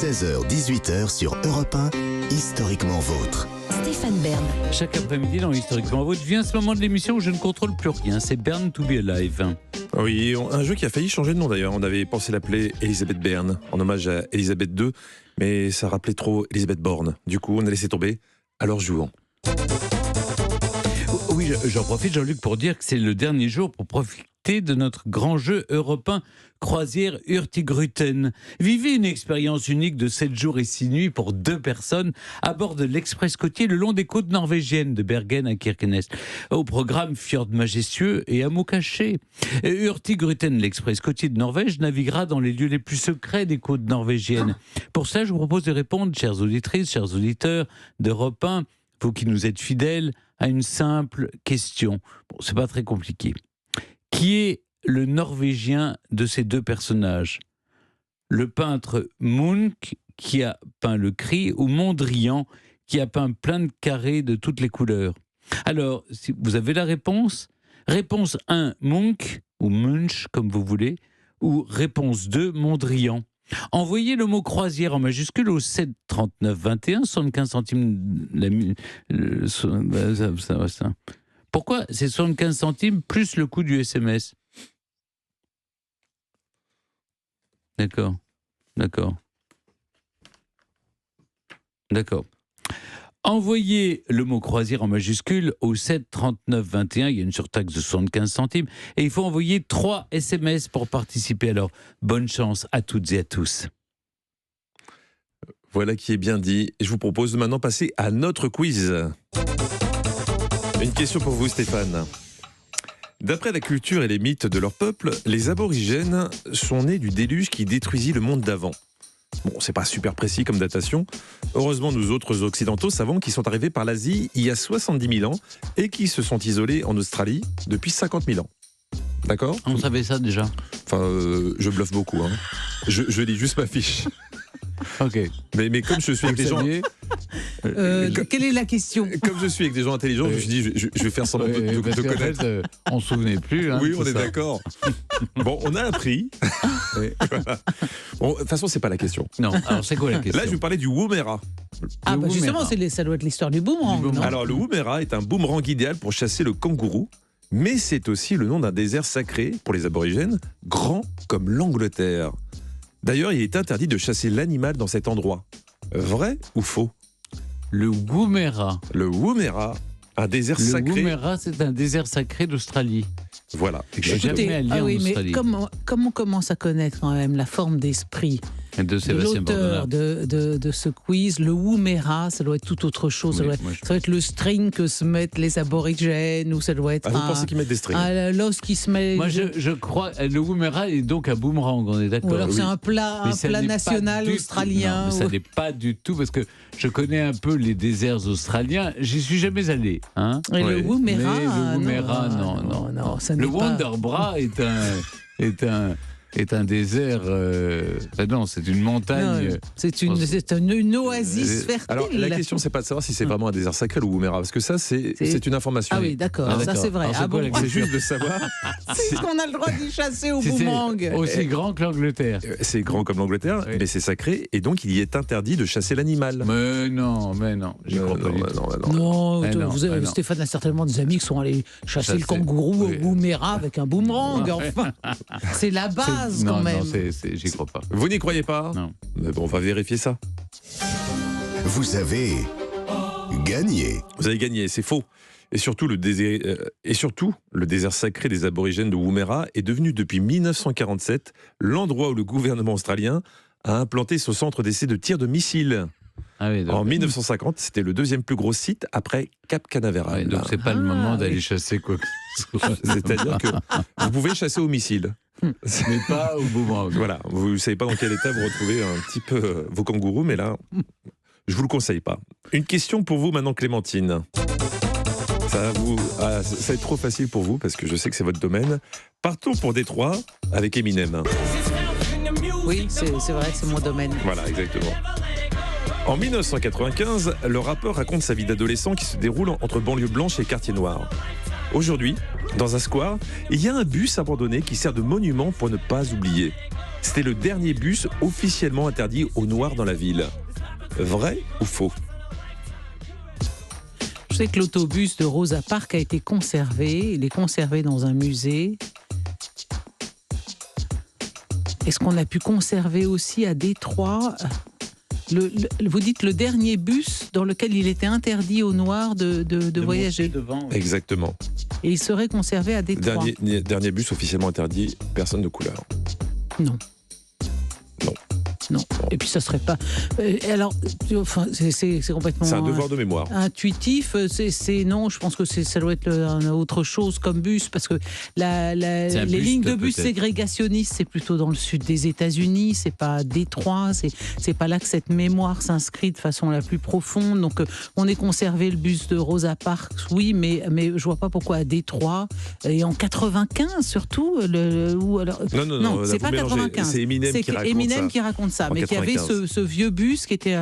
16h-18h sur Europe 1, historiquement vôtre. Stéphane Bern. Chaque après-midi dans Historiquement Vôtre vient ce moment de l'émission où je ne contrôle plus rien. C'est Bern to be alive. Oui, un jeu qui a failli changer de nom d'ailleurs. On avait pensé l'appeler Elisabeth Bern, en hommage à Elisabeth II, mais ça rappelait trop Elisabeth Borne. Du coup, on a laissé tomber. Alors jouons. Oui, j'en profite, Jean-Luc, pour dire que c'est le dernier jour pour profiter de notre grand jeu européen Croisière Hurtigruten. Vivez une expérience unique de 7 jours et 6 nuits pour 2 personnes à bord de l'Express côtier le long des côtes norvégiennes de Bergen à Kirkenes. Au programme fjord majestueux et hameaux cachés. Hurtigruten, l'Express côtier de Norvège, naviguera dans les lieux les plus secrets des côtes norvégiennes. Pour cela, je vous propose de répondre, chères auditrices, chers auditeurs d'Europe 1, vous qui nous êtes fidèles, à une simple question. Bon, c'est pas très compliqué. Qui est le Norvégien de ces 2 personnages? Le peintre Munch, qui a peint le Cri, ou Mondrian, qui a peint plein de carrés de toutes les couleurs? Alors, si vous avez la réponse, réponse 1, Munch, ou Munch, comme vous voulez, ou réponse 2, Mondrian. Envoyez le mot croisière en majuscule au 7 39 21, 75 centimes. Pourquoi c'est 75 centimes plus le coût du SMS? D'accord. Envoyez le mot croisière en majuscule au 7 39 21, il y a une surtaxe de 75 centimes, et il faut envoyer 3 SMS pour participer. Alors, bonne chance à toutes et à tous. Voilà qui est bien dit. Et je vous propose de maintenant passer à notre quiz. Une question pour vous, Stéphane. D'après la culture et les mythes de leur peuple, les aborigènes sont nés du déluge qui détruisit le monde d'avant. Bon, c'est pas super précis comme datation. Heureusement, nous autres occidentaux savons qu'ils sont arrivés par l'Asie il y a 70 000 ans et qui se sont isolés en Australie depuis 50 000 ans. D'accord ? On savait ça déjà. Enfin, je bluffe beaucoup. Hein. Je lis juste ma fiche. Ok. Mais comme je suis avec des gens... Quelle est la question? Comme je suis avec des gens intelligents, je me suis dit, je vais faire semblant de connaître. On ne se souvenait plus. Oui, on est d'accord. Bon, on a appris. Voilà. Bon, de toute façon, c'est pas la question. Non, alors c'est quoi la question? Là, je vais vous parler du Woomera. Ah, bah justement, ça doit être l'histoire du boomerang. Non Alors, le Woomera est un boomerang idéal pour chasser le kangourou, mais c'est aussi le nom d'un désert sacré pour les aborigènes, grand comme l'Angleterre. D'ailleurs, il est interdit de chasser l'animal dans cet endroit. Vrai ou faux? Le Woomera. Le Woomera, un désert sacré. Le Woomera, c'est un désert sacré d'Australie. Voilà. Je suis jamais allé en Australie. Mais comme on commence à connaître quand même la forme d'esprit de l'auteur de ce quiz, le Woomera, ça doit être tout autre chose. Oui, ça doit être le string que se mettent les aborigènes, ou ça doit être vous pensez qu'ils mettent des strings? l'os qui se met... Moi, je crois, le Woomera est donc un boomerang, on est d'accord. Ou alors c'est un plat national australien. Non, mais ça n'est pas du tout, parce que je connais un peu les déserts australiens, j'y suis jamais allé. Hein. Et le Woomera, non. Le Wonderbra est un désert. Non, c'est une montagne. Non, c'est une oasis fertile. Alors, la question, c'est pas de savoir si c'est vraiment un désert sacré, le Woomera, parce que ça, c'est une information. Ah oui, d'accord, ça c'est vrai. C'est juste de savoir. C'est qu'on a le droit d'y chasser au boomerang. C'est aussi grand que l'Angleterre. C'est grand comme l'Angleterre, oui. Mais c'est sacré, et donc il y est interdit de chasser l'animal. Mais non, j'y crois pas du tout. Non, Stéphane a certainement des amis qui sont allés chasser le kangourou au Woomera avec un boomerang. Enfin, c'est la base. Non, j'y crois pas. Vous n'y croyez pas? Non. Mais bon, on va vérifier ça. Vous avez gagné. Vous avez gagné, c'est faux. Et surtout, le désert sacré des aborigènes de Woomera est devenu depuis 1947 l'endroit où le gouvernement australien a implanté son centre d'essai de tir de missiles. Ah oui, en 1950, c'était le 2e plus gros site après Cap Canaveral. Oui, donc c'est pas le moment d'aller chasser quoi que ce soit. C'est-à-dire que vous pouvez chasser au missile. Mais pas au boomerang. Voilà, vous ne savez pas dans quel état vous retrouvez un petit peu vos kangourous, mais là, je vous le conseille pas. Une question pour vous maintenant, Clémentine. Ça va être trop facile pour vous parce que je sais que c'est votre domaine. Partons pour Détroit avec Eminem. Oui, c'est vrai, c'est mon domaine. Voilà, exactement. En 1995, le rappeur raconte sa vie d'adolescent qui se déroule entre banlieue blanche et quartier noir. Aujourd'hui, dans un square, il y a un bus abandonné qui sert de monument pour ne pas oublier. C'était le dernier bus officiellement interdit aux Noirs dans la ville. Vrai ou faux? Je sais que l'autobus de Rosa Parks a été conservé. Il est conservé dans un musée. Est-ce qu'on a pu conserver aussi à Détroit vous dites le dernier bus dans lequel il était interdit aux Noirs de voyager. Devant. Exactement. Et il serait conservé à Détroit. Dernier bus officiellement interdit, personne de couleur. Non. Non. Non. Et puis ça serait pas. Alors, enfin, c'est complètement. C'est un devoir de mémoire. Intuitif. Non. Je pense que ça doit être autre chose comme bus, parce que les lignes de bus ségrégationnistes, c'est plutôt dans le sud des États-Unis. C'est pas à Détroit. C'est pas là que cette mémoire s'inscrit de façon la plus profonde. Donc, on est conservé le bus de Rosa Parks, oui, mais je vois pas pourquoi à Détroit et en 95 surtout. Non, c'est pas 95. C'est Eminem qui raconte ça. Mais qu'il y avait ce vieux bus qui était...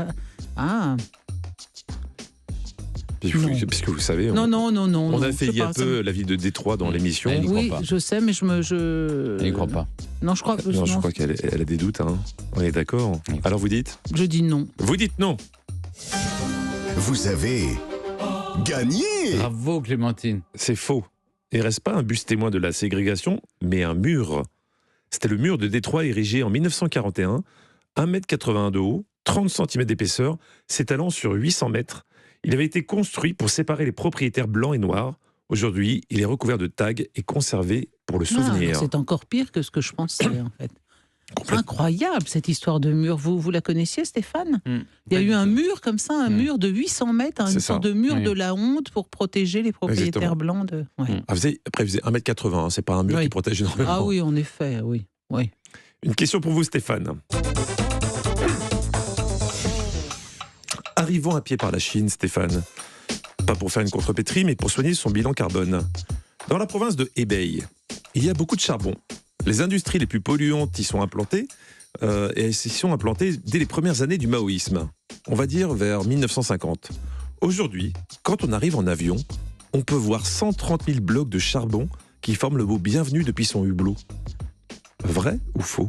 Puisque vous savez, non, on a fait un peu la ville de Détroit dans l'émission. Oui, je sais, mais je n'y crois pas. Non, je crois qu'elle a des doutes. Hein. On est d'accord. Alors vous dites? Je dis non. Vous dites non. Vous avez gagné. Bravo Clémentine. C'est faux. Il ne reste pas un bus témoin de la ségrégation, mais un mur. C'était le mur de Détroit érigé en 1941, 1,81 m de haut, 30 cm d'épaisseur, s'étalant sur 800 mètres. Il avait été construit pour séparer les propriétaires blancs et noirs. Aujourd'hui, il est recouvert de tags et conservé pour le souvenir. C'est encore pire que ce que je pensais, en fait. Incroyable, cette histoire de mur. Vous la connaissiez, Stéphane? Il y a eu un mur comme ça, un mur de 800 mètres, une sorte de mur de la honte pour protéger les propriétaires blancs. Après, il faisait 1,80 m, hein, c'est pas un mur qui protège énormément. Ah oui, en effet, oui. Une question pour vous, Stéphane. Arrivons à pied par la Chine, Stéphane. Pas pour faire une contrepétrie, mais pour soigner son bilan carbone. Dans la province de Hebei, il y a beaucoup de charbon. Les industries les plus polluantes y sont implantées, et elles s'y sont implantées dès les premières années du maoïsme. On va dire vers 1950. Aujourd'hui, quand on arrive en avion, on peut voir 130 000 blocs de charbon qui forment le mot « bienvenue » depuis son hublot. Vrai ou faux?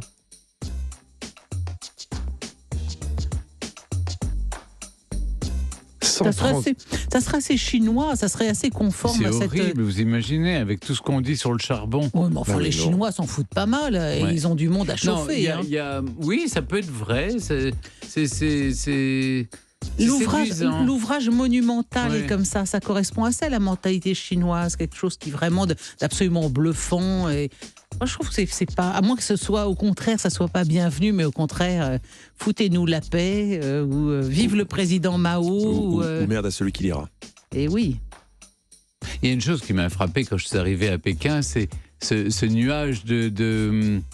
Ça serait assez chinois, ça serait assez conforme à cette... C'est horrible, vous imaginez, avec tout ce qu'on dit sur le charbon. Oui, mais enfin, les Chinois s'en foutent pas mal, et ils ont du monde à chauffer. Oui, ça peut être vrai, L'ouvrage monumental est comme ça correspond à ça, la mentalité chinoise, quelque chose qui est vraiment d'absolument bluffant. Et moi, je trouve que c'est pas, à moins que ce soit au contraire, ça soit pas bienvenu, mais au contraire, foutez-nous la paix, ou vive le président Mao, ou merde à celui qui l'ira. Et oui. Il y a une chose qui m'a frappé quand je suis arrivé à Pékin, c'est ce nuage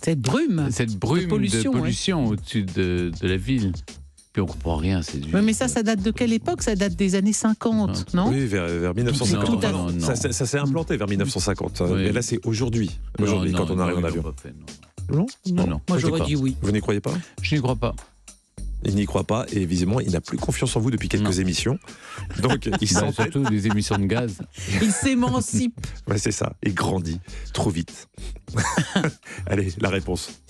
cette brume de pollution au-dessus de la ville. Puis on comprend rien, c'est du... Mais ça date de quelle époque? Ça date des années 50, non? Oui, vers 1950. Non. Ça s'est implanté vers 1950. Oui. Mais là, c'est aujourd'hui quand on arrive en avion. Non. Moi, j'aurais dit oui. Vous n'y croyez pas? Je n'y crois pas. Il n'y croit pas et visiblement, il n'a plus confiance en vous depuis quelques émissions. Donc, il s'entête. Surtout des émissions de gaz. Il s'émancipe. Ouais, c'est ça. Il grandit trop vite. Allez, la réponse.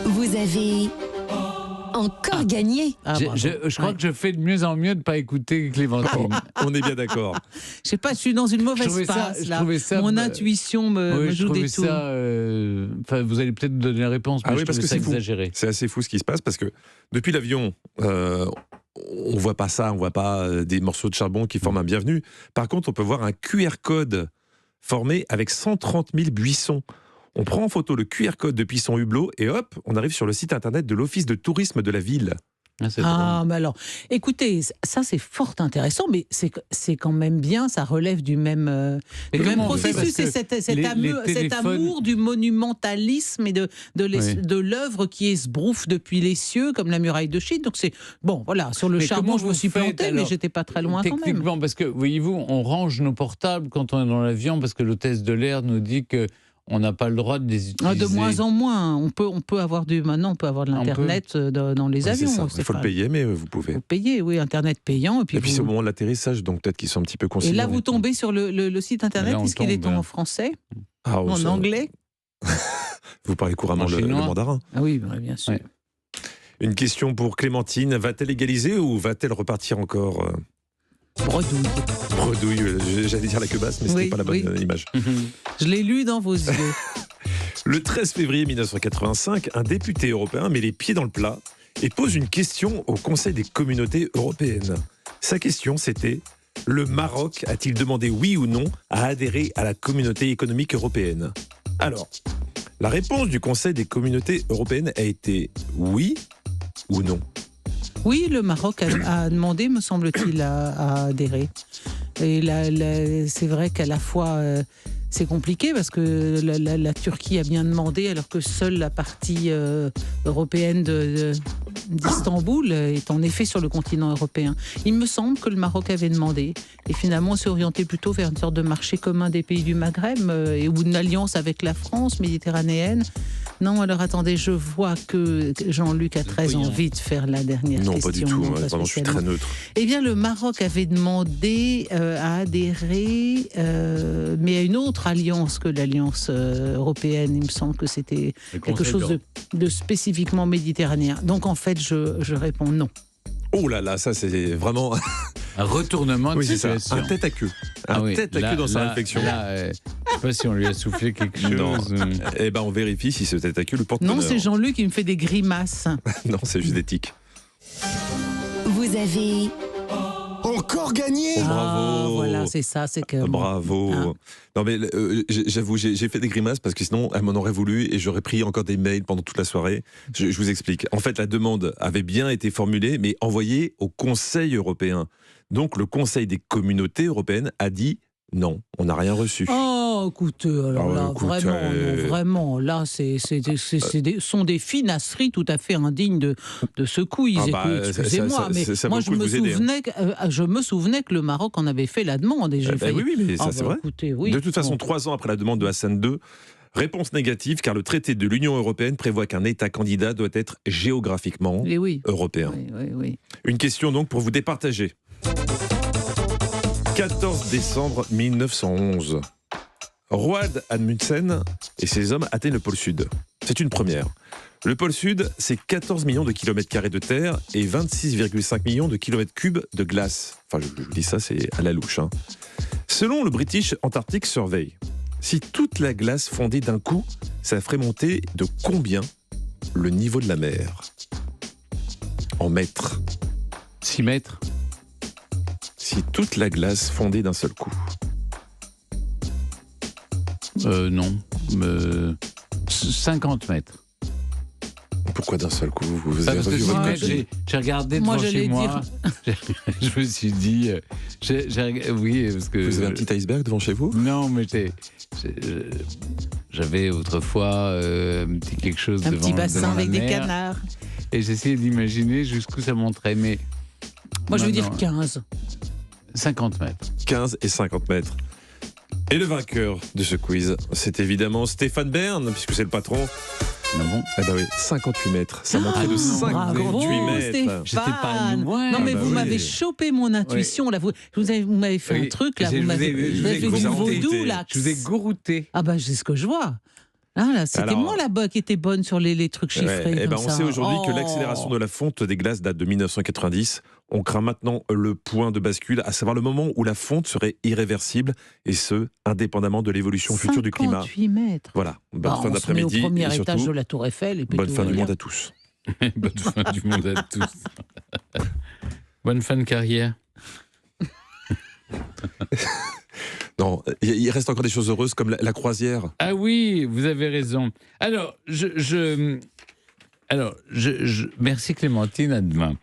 Vous avez... encore gagné. Je crois que je fais de mieux en mieux de ne pas écouter Clémentine. On est bien d'accord. Je sais pas, je suis dans une mauvaise passe là. Mon intuition me joue des tours. Vous allez peut-être me donner la réponse, mais je trouvais ça exagéré. C'est assez fou ce qui se passe parce que depuis l'avion, on voit pas ça, on voit pas des morceaux de charbon qui forment un bienvenu. Par contre, on peut voir un QR code formé avec 130 000 buissons. On prend en photo le QR code depuis son hublot et hop, on arrive sur le site internet de l'office de tourisme de la ville. Mais alors, écoutez, ça c'est fort intéressant, mais c'est quand même bien, ça relève du même processus. C'est cet amour du monumentalisme et de l'œuvre qui esbrouffe depuis les cieux, comme la muraille de Chine. Donc c'est bon, voilà. Sur le charbon, je me suis planté, mais j'étais pas très loin quand même. Techniquement, parce que voyez-vous, on range nos portables quand on est dans l'avion, parce que l'hôtesse de l'air nous dit que on n'a pas le droit de les utiliser. De moins en moins. On peut avoir maintenant, on peut avoir de l'internet dans les avions. Il faut le payer, mais vous pouvez. Vous payez, oui, internet payant. Et puis c'est au moment de l'atterrissage, donc peut-être qu'ils sont un petit peu considérés. Et là, vous tombez sur le site internet. Est-ce qu'il est en français, en anglais? Vous parlez couramment le chinois. mandarin. Ah oui, bien sûr. Ouais. Une question pour Clémentine. Va-t-elle égaliser ou va-t-elle repartir encore Bredouille. Bredouille, j'allais dire la queue basse, mais ce Oui, n'était pas la bonne image. Je l'ai lu dans vos yeux. Le 13 février 1985, un député européen met les pieds dans le plat et pose une question au Conseil des communautés européennes. Sa question, c'était: le Maroc a-t-il demandé oui ou non à adhérer à la communauté économique européenne? Alors, la réponse du Conseil des communautés européennes a été oui ou non. Oui, le Maroc a demandé, me semble-t-il, à adhérer. Et c'est vrai qu'à la fois, c'est compliqué parce que la Turquie a bien demandé, alors que seule la partie européenne d'Istanbul est en effet sur le continent européen. Il me semble que le Maroc avait demandé. Et finalement, on s'est orienté plutôt vers une sorte de marché commun des pays du Maghreb ou une alliance avec la France méditerranéenne. Non, alors attendez, je vois que Jean-Luc a très envie de faire la dernière question. Non, pas du tout. Vraiment, je suis très neutre. Eh bien, le Maroc avait demandé à adhérer, mais à une autre alliance que l'alliance européenne. Il me semble que c'était quelque chose de spécifiquement méditerranéen. Donc, en fait, je réponds non. Oh là là, ça c'est vraiment un retournement de situation. Un tête à queue. Tête à queue dans sa réflexion. Je ne sais pas si on lui a soufflé quelque chose. Non. Eh ben, on vérifie si ce tête à queue le porte-bonheur. Non, c'est Jean-Luc qui me fait des grimaces. Non, c'est juste des tics. Vous avez Encore gagné. Oh, bravo. Voilà, c'est ça, c'est que... Bravo. Ah. Non mais j'avoue, j'ai fait des grimaces parce que sinon elle m'en aurait voulu et j'aurais pris encore des mails pendant toute la soirée. Je vous explique. En fait, la demande avait bien été formulée mais envoyée au Conseil européen. Donc le Conseil des communautés européennes a dit non, on n'a rien reçu. Oh, écoutez, alors là, vraiment, là, sont des finasseries tout à fait indignes de ce quiz. Excusez-moi, mais moi, je me souvenais que le Maroc en avait fait la demande. Et oui, mais ça, c'est vrai. Écoutez, oui. De toute façon, 3 ans après la demande de Hassan II, réponse négative, car le traité de l'Union européenne prévoit qu'un État candidat doit être géographiquement européen. Oui. Une question donc pour vous départager. 14 décembre 1911. Roald Amundsen et ses hommes atteignent le pôle Sud. C'est une première. Le pôle Sud, c'est 14 millions de kilomètres carrés de terre et 26,5 millions de kilomètres cubes de glace. Enfin, je vous dis ça, c'est à la louche. Selon le British Antarctic Survey, si toute la glace fondait d'un coup, ça ferait monter de combien le niveau de la mer? En mètres. 6 mètres. Si toute la glace fondait d'un seul coup. Non. 50 mètres. Pourquoi d'un seul coup? Vous avez parce revu que votre j'ai regardé devant chez moi. Je me suis dit... oui, parce que... Vous avez un petit iceberg devant chez vous? Non, mais j'avais autrefois un petit quelque chose un devant petit bassin avec des canards. Et j'essayais d'imaginer jusqu'où ça monterait, mais... Moi, je veux dire 15. 50 mètres. 15 et 50 mètres. Et le vainqueur de ce quiz, c'est évidemment Stéphane Bern, puisque c'est le patron. Ah bon? Eh ben oui, 58 mètres. Ça montrait de 58 mètres. J'étais pas loin. Non, mais vous m'avez chopé mon intuition. Là, vous m'avez fait un truc. Là, vous m'avez fait du vaudou. Là. Je vous ai gourouté. Ah ben, c'est ce que je vois. C'était moi là-bas qui était bonne sur les trucs chiffrés. On sait aujourd'hui que l'accélération de la fonte des glaces date de 1990. On craint maintenant le point de bascule, à savoir le moment où la fonte serait irréversible, et ce, indépendamment de l'évolution future du climat. 58 mètres. Voilà, bonne fin d'après-midi. Au premier étage de la Tour Eiffel. Et puis bonne fin du monde à tous. Bonne fin du monde à tous. Bonne fin de carrière. Non, il reste encore des choses heureuses comme la croisière. Ah oui, vous avez raison. Alors, merci Clémentine, à demain.